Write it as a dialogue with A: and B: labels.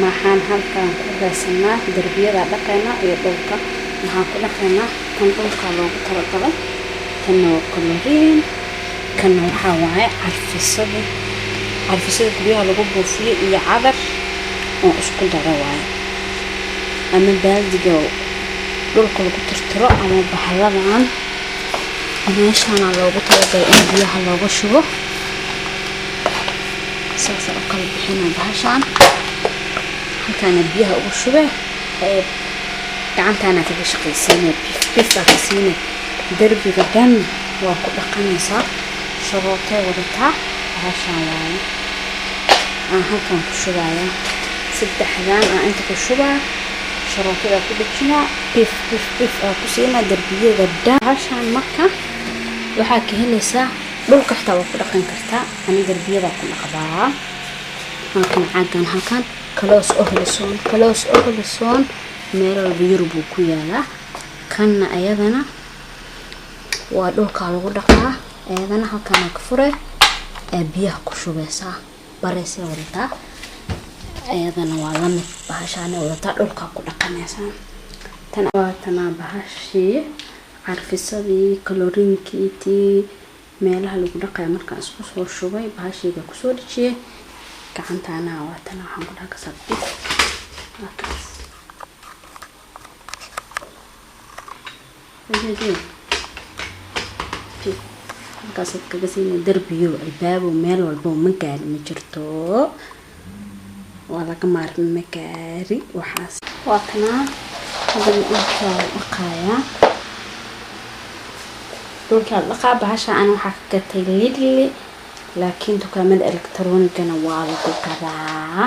A: maxaan halkaan ku raasanaa darbiyada dhaqayna iyo dhulka maxaan ku dhaqaynaa kan dhulka loogu talagalay kana waa colorin kana waxaa waaye carfisada guryaha lagu buufiyo iyo cadar oo isku dara waaye ama baaldiga dhulka lagu tirtiro ama bahaladan meeshaana loogu talagalay in biyaha looga shubo saas oo kala bixina bahashaan halkaana biyaha ugu shubay gacantaana kaga shaqaysiinay bifka ka siinay darbiga dhan waa ku dhaqanaysaa sharootay wadataa bahashaan waaye halkaan ku shubaya saddexdaan inta ku shubaa sharootada ku dhajinaa bif ku siinaa darbiyada dhan bahashaan marka waxaa ka helaysaa dhulka xitaa waa ku dhaqan kartaa ani darbiyada ku dhaqdaa halkan caagan halkan kaloos ohlesoon meel walba Yurub ku yaalaa kana ayadana waa dhulka lagu dhaqaa ayadana halkan ka furay biyaha ku shubeysaa bareysay wadataa ayadana waa la mid bahashaan wadataa dhulka ku dhaqanaysaa tan waa tana bahashii carfisadii kalorinkii meelaha lagu dhaqay markaan isku soo shubay bahashiga ku soo dhijiyay gacantaana waa tan waxaan ku dhaqaa sabti halkaas kaga siinay darbiyo albaabo meel walba ma gaari ma jirto waa laga maarmi ma gaari waxaas waa tan dhulka dhaqaya dhulka dhaqaa bahasha aan waxa ka gatay Lidl laakiin dukaamada elektaroonikana waa lagu gadaa